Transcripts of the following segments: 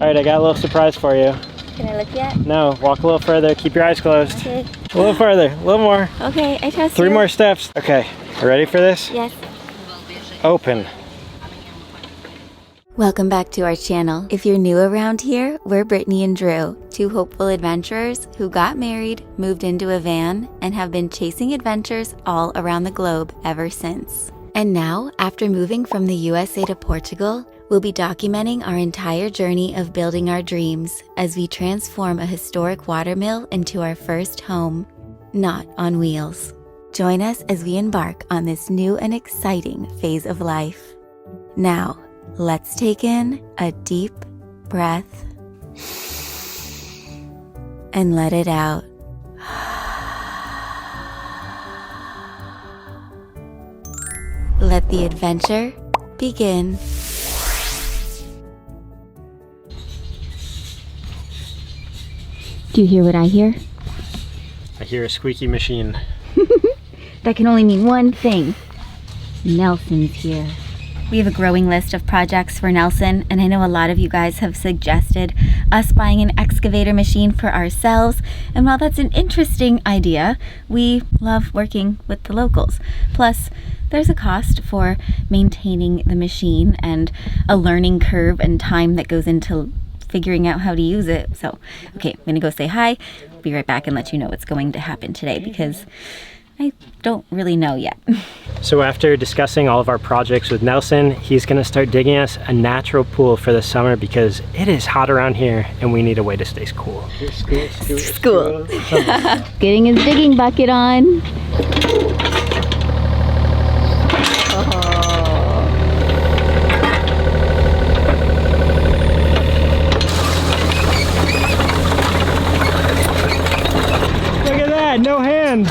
All right, I got a little surprise for you. Can I look yet? No, walk a little further. Keep your eyes closed. Okay. A little further, a little more. Okay, I trust you. 3 more steps. Okay, you ready for this? Yes. Open. Welcome back to our channel. If you're new around here, we're Brittany and Drew, 2 hopeful adventurers who got married, moved into a van, and have been chasing adventures all around the globe ever since. And now, after moving from the USA to Portugal, we'll be documenting our entire journey of building our dreams as we transform a historic watermill into our first home, not on wheels. Join us as we embark on this new and exciting phase of life. Now, let's take in a deep breath and let it out. Let the adventure begin. Do you hear what I hear? I hear a squeaky machine. That can only mean one thing. Nelson's here. We have a growing list of projects for Nelson, and I know a lot of you guys have suggested us buying an excavator machine for ourselves. And while that's an interesting idea, we love working with the locals. Plus, there's a cost for maintaining the machine and a learning curve and time that goes into figuring out how to use it. So, okay, I'm gonna go say hi, be right back and let you know what's going to happen today because I don't really know yet. So after discussing all of our projects with Nelson, he's gonna start digging us a natural pool for the summer because it is hot around here and we need a way to stay cool. School. Getting his digging bucket on. Look at that, no hands.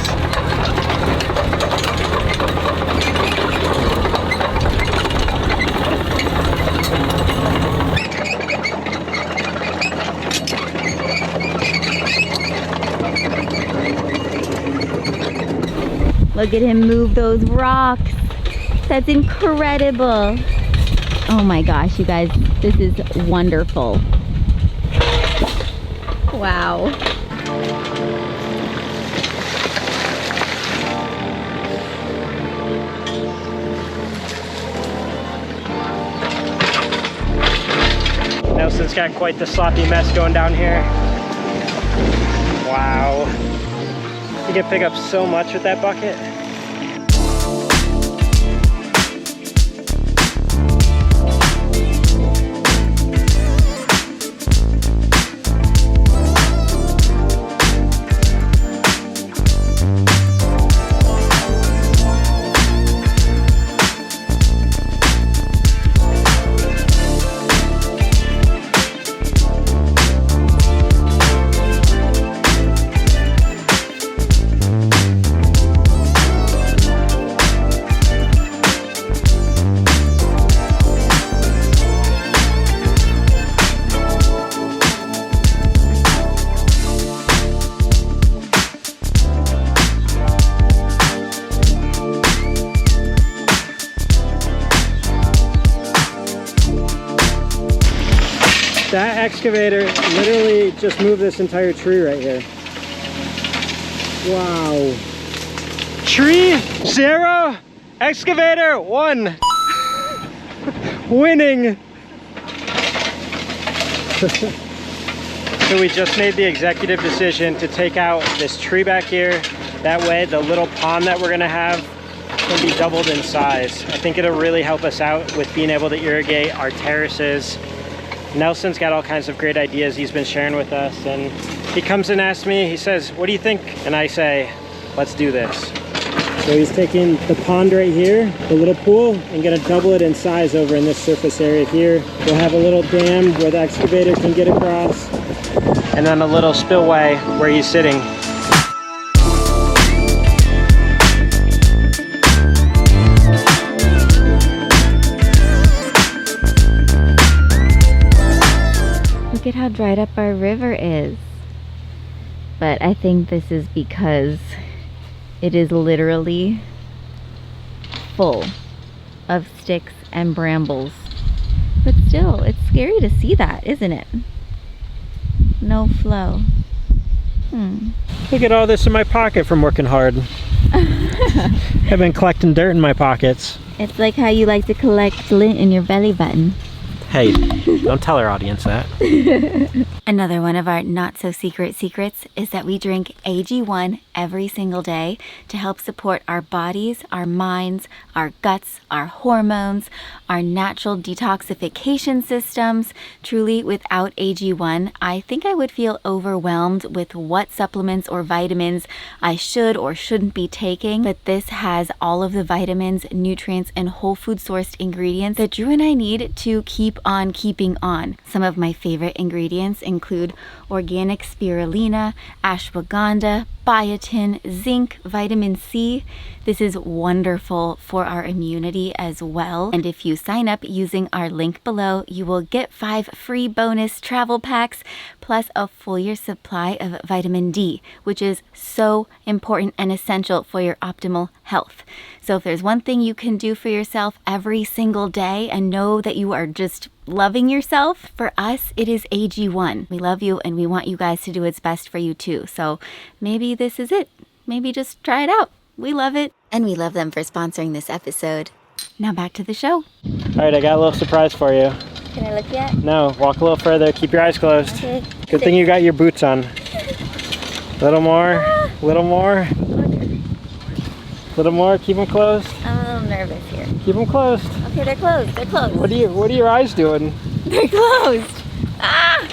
Look at him move those rocks. That's incredible. Oh my gosh, you guys, this is wonderful. Wow. Nelson's got quite the sloppy mess going down here. Wow. You can pick up so much with that bucket. That excavator literally just moved this entire tree right here. Wow. Tree 0, excavator 1. Winning. So we just made the executive decision to take out this tree back here. That way the little pond that we're gonna have can be doubled in size. I think it'll really help us out with being able to irrigate our terraces. Nelson's got all kinds of great ideas he's been sharing with us, and he comes and asks me, he says, what do you think? And I say, let's do this. So he's taking the pond right here, the little pool, and gonna double it in size over in this surface area here. We'll have a little dam where the excavator can get across, and then a little spillway where he's sitting. Look at how dried up our river is. But I think this is because it is literally full of sticks and brambles. But still still. It's scary to see that, isn't it? No flow. Look at all this in my pocket from working hard. I've been collecting dirt in my pockets. It's like how you like to collect lint in your belly button. Hey, don't tell our audience that. Another one of our not so secret secrets is that we drink AG1 every single day to help support our bodies, our minds, our guts, our hormones, our natural detoxification systems. Truly, without AG1, I think I would feel overwhelmed with what supplements or vitamins I should or shouldn't be taking. But this has all of the vitamins, nutrients, and whole food sourced ingredients that Drew and I need to keep on keeping on. Some of my favorite ingredients include organic spirulina, ashwagandha, biotin, zinc, vitamin C. This is wonderful for our immunity as well. And if you sign up using our link below, you will get 5 free bonus travel packs plus a full year supply of vitamin D, which is so important and essential for your optimal health. So if there's one thing you can do for yourself every single day and know that you are just loving yourself, for us, it is AG1. We love you and we want you guys to do what's best for you too. So maybe this is it. Maybe just try it out. We love it. And we love them for sponsoring this episode. Now back to the show. All right, I got a little surprise for you. Can I look yet? No, walk a little further. Keep your eyes closed. Okay. Good thing you got your boots on. A little more. A little more. A little more. Keep them closed. I'm a little nervous here. Keep them closed. Okay, they're closed. They're closed. What are your eyes doing? They're closed. Ah!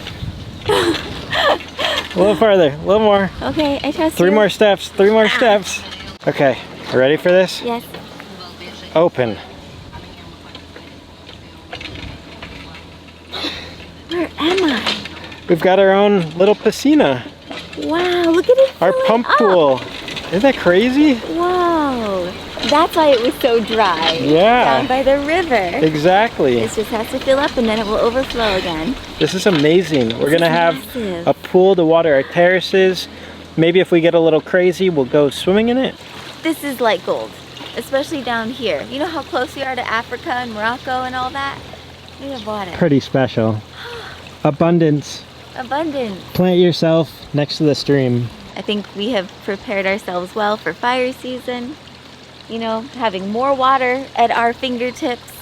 A little further. A little more. Okay, I trust you. 3 more steps. 3 more steps. Okay, you ready for this? Yes. Open. Where am I? We've got our own little piscina. Wow, look at it. Our pump pool. Isn't that crazy? Whoa. That's why it was so dry. Yeah. Down by the river. Exactly. It just has to fill up and then it will overflow again. This is amazing. We're gonna have massive. a pool to water our terraces. Maybe if we get a little crazy, we'll go swimming in it. This is like gold, especially down here. You know how close we are to Africa and Morocco and all that? We have water. Pretty special. Abundance. Abundance. Plant yourself next to the stream. I think we have prepared ourselves well for fire season. You know, having more water at our fingertips.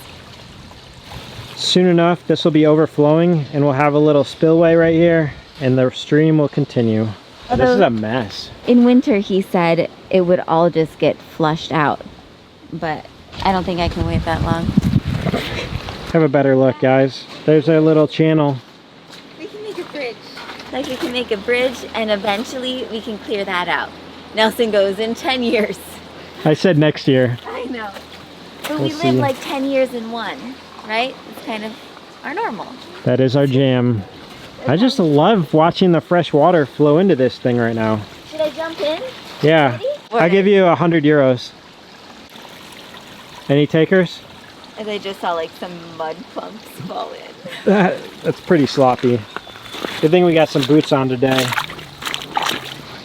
Soon enough, this will be overflowing and we'll have a little spillway right here and the stream will continue. This is a mess. In winter, he said it would all just get flushed out. But I don't think I can wait that long. Have a better look, guys. There's our little channel. We can make a bridge. Like we can make a bridge and eventually we can clear that out. Nelson goes in 10 years. I said next year. I know. But We'll we live see. like 10 years in one, right? It's kind of our normal. That is our jam. I just love watching the fresh water flow into this thing right now. Should I jump in? Yeah. Ready? I'll give you 100 euros. Any takers? And I just saw like some mud clumps fall in. That's pretty sloppy. Good thing we got some boots on today.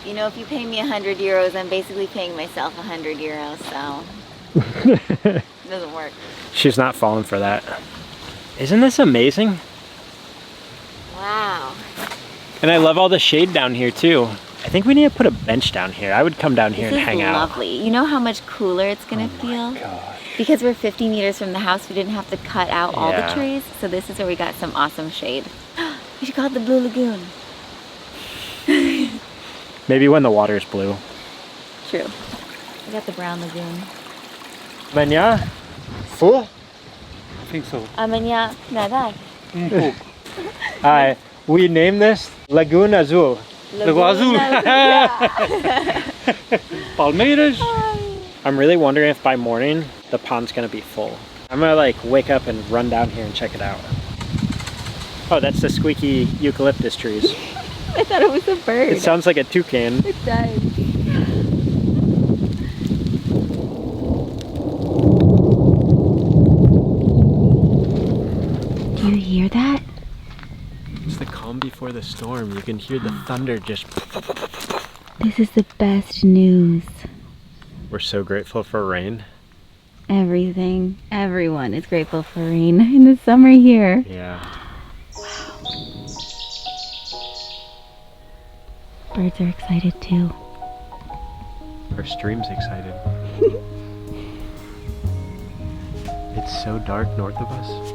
You know, if you pay me 100 euros, I'm basically paying myself 100 euros, so it doesn't work. She's not falling for that. Isn't this amazing? Wow. And I love all the shade down here too. I think we need to put a bench down here. I would come down here and hang out. This is lovely. You know how much cooler it's gonna feel? Gosh. Because we're 50 meters from the house, we didn't have to cut out all the Yeah. trees. So this is where we got some awesome shade. We should call it the Blue Lagoon. Maybe when the water's blue. True. We got the Brown Lagoon. Manya? Full? I think so. Amanya nadar. We named this Lagoon Azul. Lagoon Azul. Palmeiras. I'm really wondering if by morning the pond's gonna be full. I'm gonna like wake up and run down here and check it out. Oh, that's the squeaky eucalyptus trees. I thought it was a bird. It sounds like a toucan. It does. Do you hear that? It's the calm before the storm. You can hear the thunder just... This is the best news. We're so grateful for rain. Everything, everyone is grateful for rain in the summer here. Yeah. Birds are excited too. Our stream's excited. It's so dark north of us.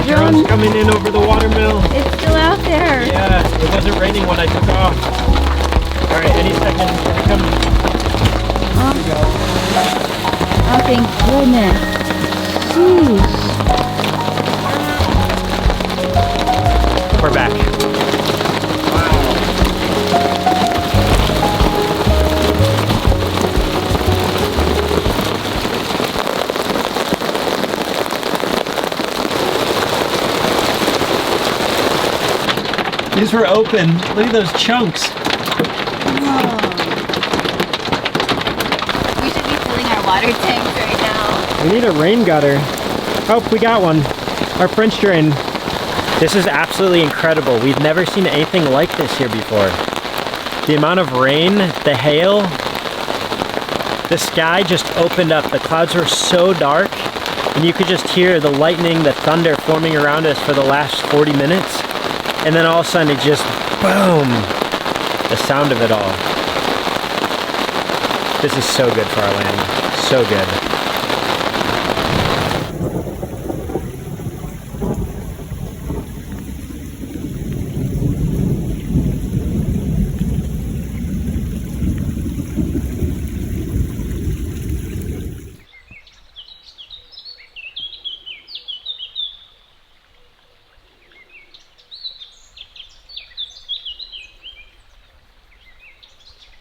Drone's coming in over the watermill. It's still out there. Yeah, it wasn't raining when I took off. All right, any second, here it comes. Oh, thank goodness. Jeez. We're back. These were open. Look at those chunks. Whoa. We should be filling our water tanks right now. We need a rain gutter. Oh, we got one. Our French drain. This is absolutely incredible. We've never seen anything like this here before. The amount of rain, the hail, the sky just opened up. The clouds were so dark, and you could just hear the lightning, the thunder forming around us for the last 40 minutes. And then all of a sudden it just, boom, the sound of it all. This is so good for our land, so good.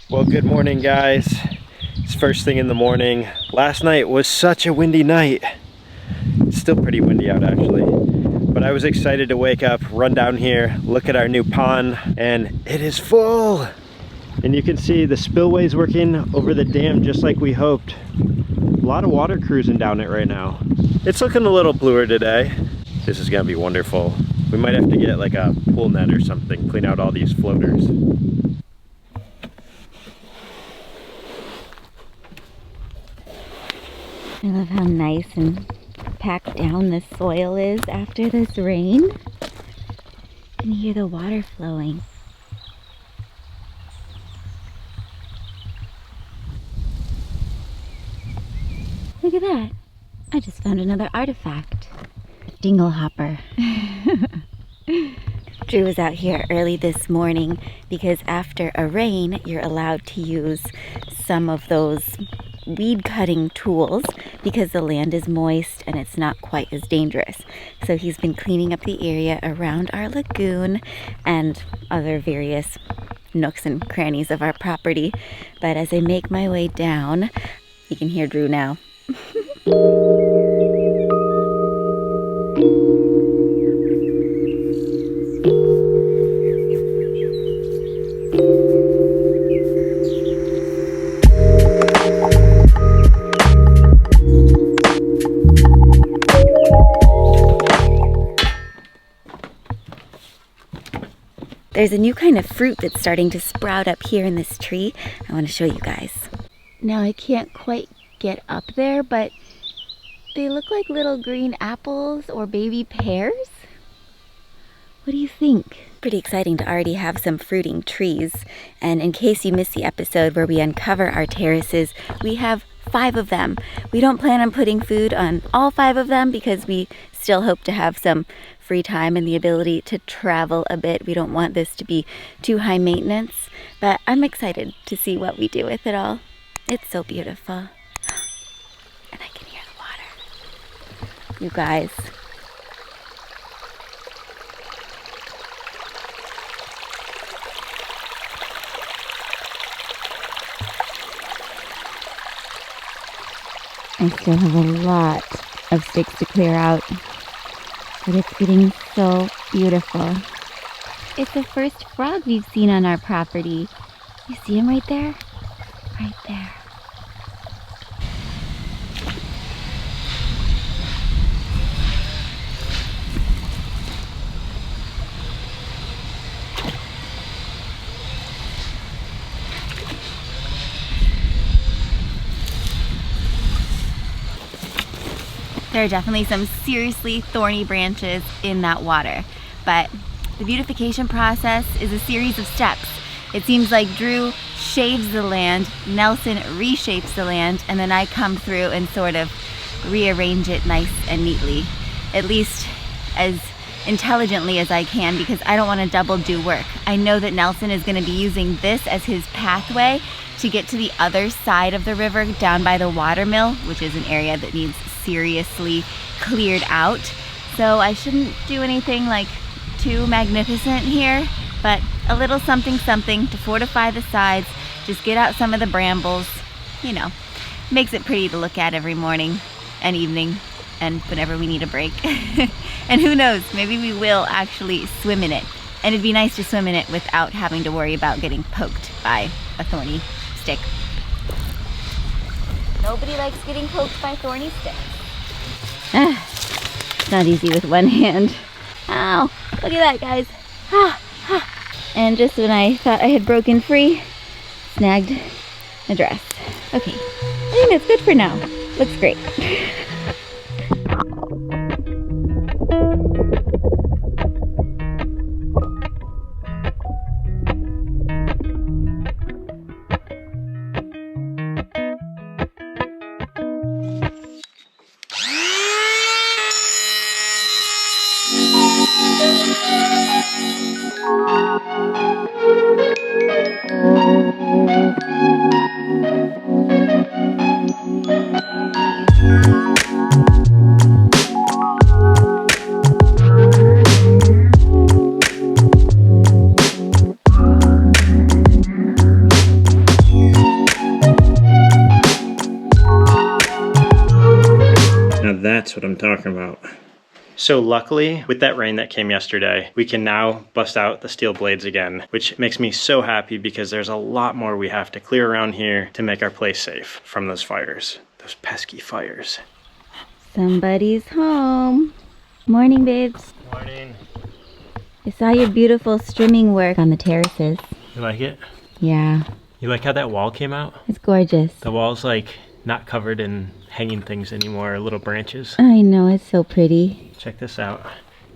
Well, good morning, guys. It's first thing in the morning. Last night was such a windy night. It's still pretty windy out actually. But I was excited to wake up, run down here, look at our new pond, and it is full. And you can see the spillway's working over the dam just like we hoped. A lot of water cruising down it right now. It's looking a little bluer today. This is gonna be wonderful. We might have to get like a pool net or something, clean out all these floaters. I love how nice and packed down the soil is after this rain. You can hear the water flowing. Look at that. I just found another artifact. A dingle hopper. Drew was out here early this morning because after a rain, you're allowed to use some of those weed cutting tools because the land is moist and it's not quite as dangerous. So he's been cleaning up the area around our lagoon and other various nooks and crannies of our property. But as I make my way down, you can hear Drew now. There's a new kind of fruit that's starting to sprout up here in this tree. I want to show you guys. Now I can't quite get up there, but they look like little green apples or baby pears. What do you think? Pretty exciting to already have some fruiting trees. And in case you missed the episode where we uncover our terraces, we have 5 of them. We don't plan on putting food on all 5 of them because we still hope to have some free time and the ability to travel a bit. We don't want this to be too high maintenance, but I'm excited to see what we do with it all. It's so beautiful. And I can hear the water. You guys. I still have a lot of sticks to clear out. but it's getting so beautiful. It's the first frog we've seen on our property. You see him right there? Right there. There are definitely some seriously thorny branches in that water, but the beautification process is a series of steps. It seems like Drew shaves the land, Nelson reshapes the land, and then I come through and sort of rearrange it nice and neatly, at least as intelligently as I can, because I don't want to double do work. I know that Nelson is going to be using this as his pathway to get to the other side of the river down by the watermill, which is an area that needs seriously cleared out. So I shouldn't do anything like too magnificent here, but a little something something to fortify the sides, just get out some of the brambles, you know, makes it pretty to look at every morning and evening and whenever we need a break. And who knows, maybe we will actually swim in it. And it'd be nice to swim in it without having to worry about getting poked by a thorny stick. Nobody likes getting poked by thorny sticks. It's not easy with one hand. Ow, look at that, guys. And just when I thought I had broken free, snagged a dress. Okay, I think that's good for now. Looks great. That's what I'm talking about. So luckily, with that rain that came yesterday, we can now bust out the steel blades again, which makes me so happy because there's a lot more we have to clear around here to make our place safe from those fires, those pesky fires. Somebody's home. Morning, babes. Morning. I saw your beautiful strimming work on the terraces. You like it? Yeah. You like how that wall came out? It's gorgeous. The wall's like not covered in hanging things anymore, little branches. I know, it's so pretty. Check this out.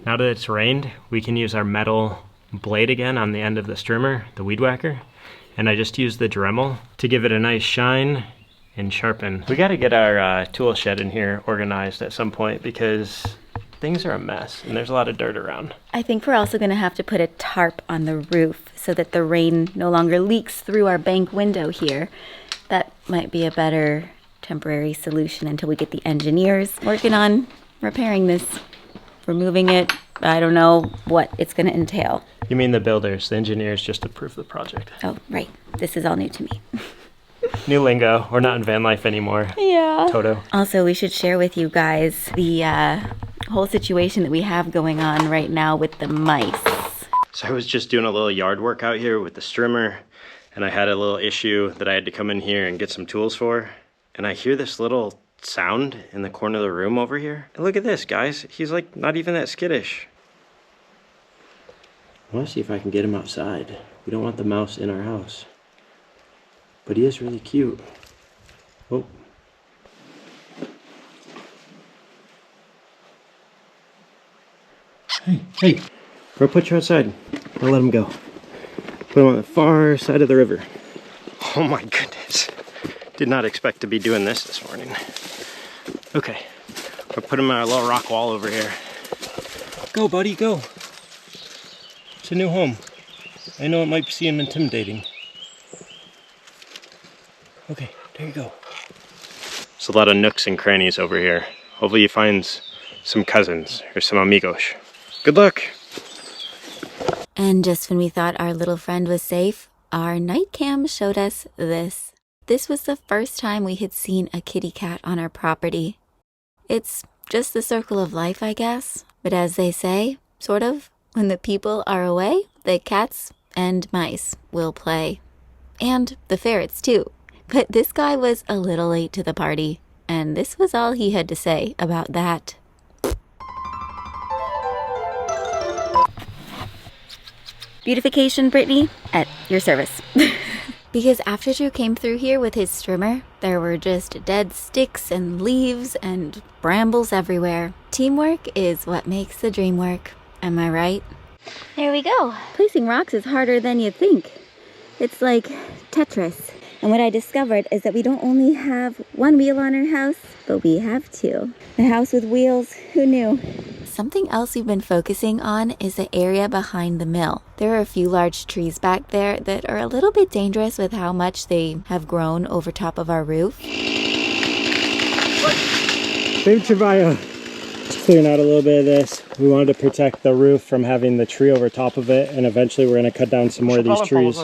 Now that it's rained, we can use our metal blade again on the end of the strimmer, the weed whacker. And I just used the Dremel to give it a nice shine and sharpen. We gotta get our tool shed in here organized at some point because things are a mess and there's a lot of dirt around. I think we're also gonna have to put a tarp on the roof so that the rain no longer leaks through our bank window here. That might be a better temporary solution until we get the engineers working on repairing this, removing it. I don't know what it's going to entail. You mean the builders? The engineers just approved the project. Oh, right. This is all new to me. New lingo. We're not in van life anymore. Yeah. Toto. Also, we should share with you guys the whole situation that we have going on right now with the mice. So I was just doing a little yard work out here with the strimmer, and I had a little issue that I had to come in here and get some tools for. And I hear this little sound in the corner of the room over here. And look at this, guys. He's like not even that skittish. I want to see if I can get him outside. We don't want the mouse in our house. But he is really cute. Oh. Hey. Bro, put you outside. I'll let him go. Put him on the far side of the river. Oh my goodness. Did not expect to be doing this morning. Okay, we'll put him on our little rock wall over here. Go, buddy, go. It's a new home. I know it might seem intimidating. Okay, there you go. There's a lot of nooks and crannies over here. Hopefully he finds some cousins or some amigos. Good luck. And just when we thought our little friend was safe, our night cam showed us this. This was the first time we had seen a kitty cat on our property. It's just the circle of life, I guess, But as they say, sort of, when the people are away, the cats and mice will play. And the ferrets too. But this guy was a little late to the party, and this was all he had to say about that. Beautification, Brittany, at your service. Because after Drew came through here with his strimmer, there were just dead sticks and leaves and brambles everywhere. Teamwork is what makes the dream work. Am I right? There we go. Placing rocks is harder than you think. It's like Tetris. And what I discovered is that we don't only have one wheel on our house, but we have two. A house with wheels, who knew? Something else we've been focusing on is the area behind the mill. There are a few large trees back there that are a little bit dangerous with how much they have grown over top of our roof. Baby Travaya. Clearing out a little bit of this. We wanted to protect the roof from having the tree over top of it, and eventually we're going to cut down some more of these trees.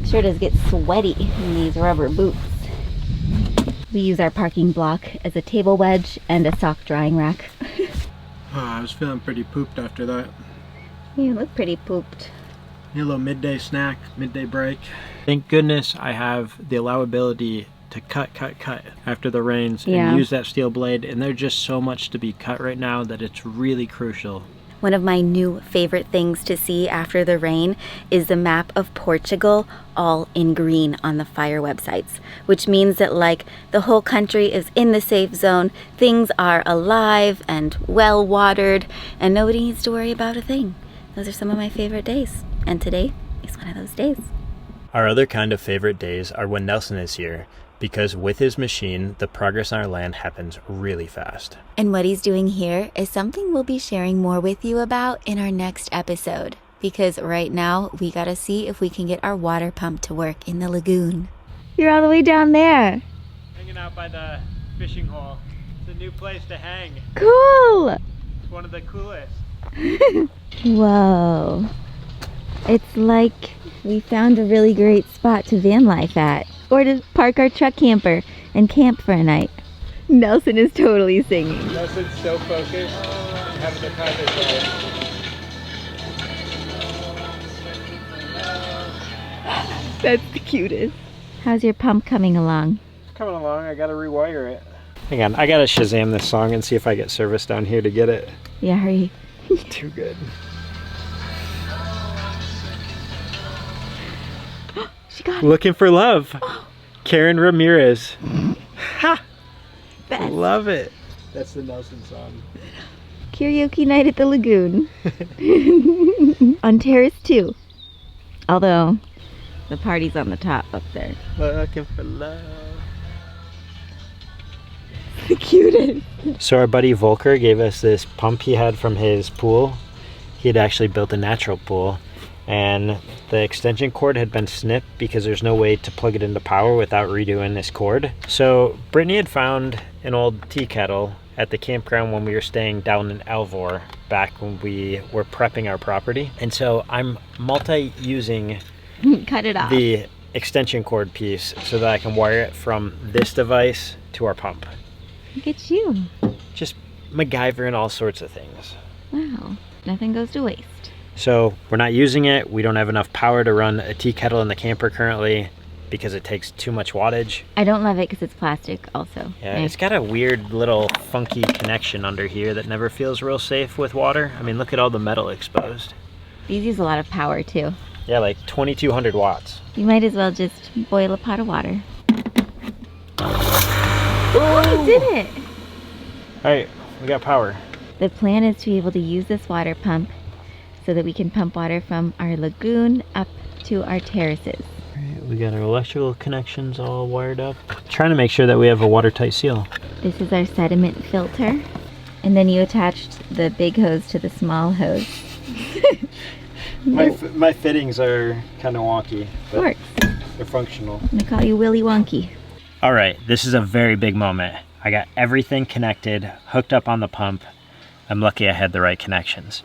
Sure does get sweaty in these rubber boots. We use our parking block as a table wedge and a sock drying rack. I was feeling pretty pooped after that. You look pretty pooped. Need a little midday snack, midday break. Thank goodness I have the allowability to cut after the rains and use that steel blade, and there's just so much to be cut right now that it's really crucial. One of my new favorite things to see after the rain is the map of Portugal all in green on the fire websites, which means that like the whole country is in the safe zone, things are alive and well watered, and nobody needs to worry about a thing. Those are some of my favorite days, and today is one of those days. Our other kind of favorite days are when Nelson is here, because with his machine, the progress on our land happens really fast. And what he's doing here is something we'll be sharing more with you about in our next episode. Because right now, we gotta see if we can get our water pump to work in the lagoon. You're all the way down there. Hanging out by the fishing hole. It's a new place to hang. Cool. It's one of the coolest. Whoa. It's like we found a really great spot to van life at. Or to park our truck camper and camp for a night. Nelson is totally singing. Nelson's so focused on having the time of his life. That's the cutest. How's your pump coming along? It's coming along. I gotta rewire it. Hang on, I gotta Shazam this song and see if I get service down here to get it. Yeah, hurry. Too good. She got it. Looking for love. Karen Ramirez. Ha! Best. Love it. That's the Nelson song. Karaoke night at the lagoon. On terrace 2. Although, the party's on the top up there. Looking for love. The cutest. So our buddy Volker gave us this pump he had from his pool. He had actually built a natural pool, and the extension cord had been snipped because there's no way to plug it into power without redoing this cord. So Brittany had found an old tea kettle at the campground when we were staying down in Alvor back when we were prepping our property. And so I'm multi-using Cut it off. the extension cord piece so that I can wire it from this device to our pump. Look at you. Just MacGyvering all sorts of things. Wow. Nothing goes to waste. So we're not using it. We don't have enough power to run a tea kettle in the camper currently because it takes too much wattage. I don't love it because it's plastic also. Yeah, it's got a weird little funky connection under here that never feels real safe with water. I mean, look at all the metal exposed. These use a lot of power too. Yeah, like 2200 watts. You might as well just boil a pot of water. Oh, you did it! All right, we got power. The plan is to be able to use this water pump so that we can pump water from our lagoon up to our terraces. All right, we got our electrical connections all wired up. Trying to make sure that we have a watertight seal. This is our sediment filter. And then you attached the big hose to the small hose. My fittings are kind of wonky, but Works. they're functional. I'm gonna call you Willy Wonky. All right, this is a very big moment. I got everything connected, hooked up on the pump. I'm lucky I had the right connections.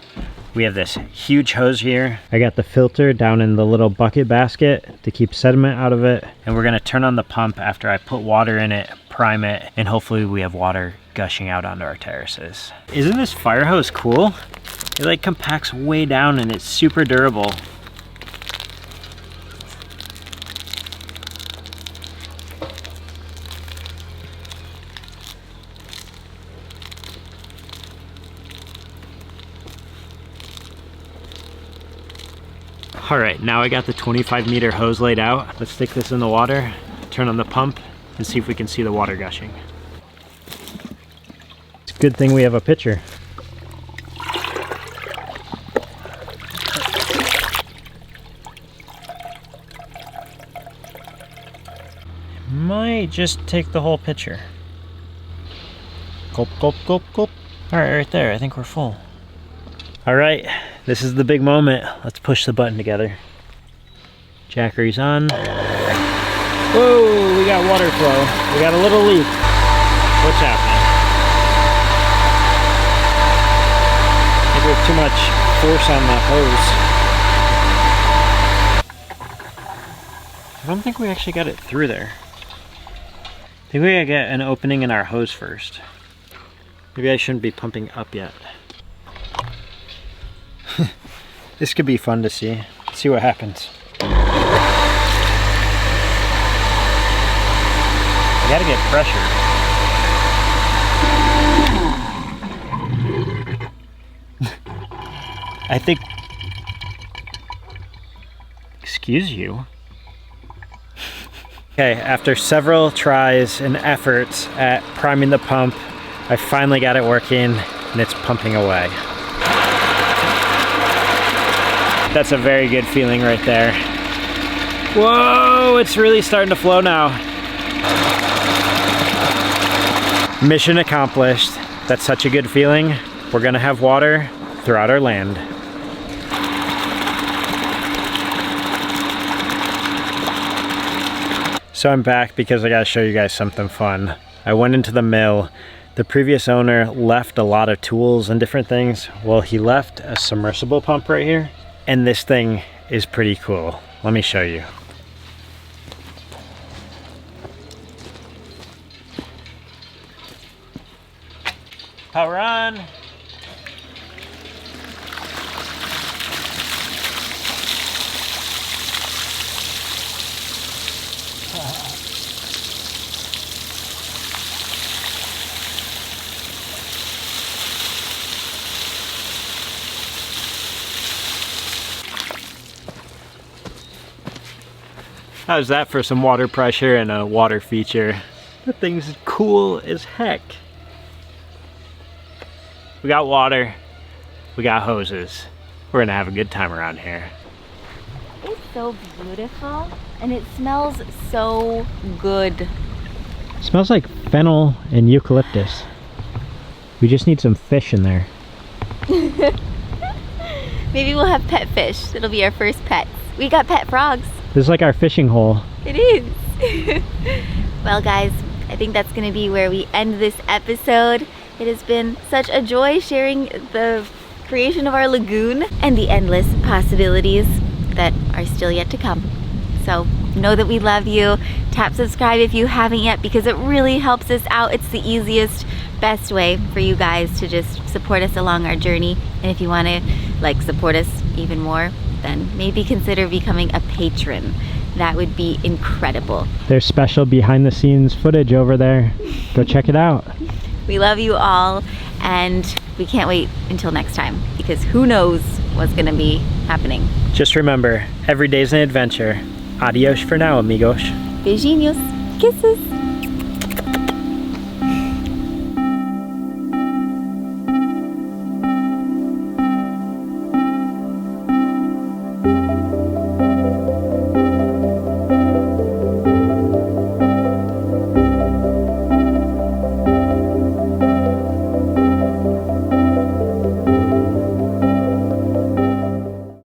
We have this huge hose here. I got the filter down in the little bucket basket to keep sediment out of it. And we're gonna turn on the pump after I put water in it, prime it, and hopefully we have water gushing out onto our terraces. Isn't this fire hose cool? It like compacts way down and it's super durable. All right, now I got the 25-meter hose laid out. Let's stick this in the water, turn on the pump, and see if we can see the water gushing. It's a good thing we have a pitcher. Might just take the whole pitcher. Gulp, gulp, gulp, gulp. All right, right there, I think we're full. All right, this is the big moment. Let's push the button together. Jackery's on. Whoa, we got water flow. We got a little leak. What's happening? I think we have too much force on the hose. I don't think we actually got it through there. I think we gotta get an opening in our hose first. Maybe I shouldn't be pumping up yet. This could be fun to see. Let's see what happens. I gotta get pressure. I think... Excuse you? Okay, after several tries and efforts at priming the pump, I finally got it working and it's pumping away. That's a very good feeling right there. Whoa, it's really starting to flow now. Mission accomplished. That's such a good feeling. We're gonna have water throughout our land. So I'm back because I gotta show you guys something fun. I went into the mill. The previous owner left a lot of tools and different things. Well, he left a submersible pump right here. And this thing is pretty cool. Let me show you. Power on. How's that for some water pressure and a water feature? That thing's cool as heck. We got water, we got hoses. We're gonna have a good time around here. It's so beautiful and it smells so good. It smells like fennel and eucalyptus. We just need some fish in there. Maybe we'll have pet fish. It'll be our first pets. We got pet frogs. This is like our fishing hole. It is. Well guys, I think that's gonna be where we end this episode. It has been such a joy sharing the creation of our lagoon and the endless possibilities that are still yet to come. So know that we love you. Tap subscribe if you haven't yet because it really helps us out. It's the easiest, best way for you guys to just support us along our journey. And if you want to like support us even more, then maybe consider becoming a patron. That would be incredible. There's special behind the scenes footage over there. Go check it out. We love you all and we can't wait until next time because who knows what's gonna be happening. Just remember, every day's an adventure. Adios for now, amigos. Beijinhos. Kisses.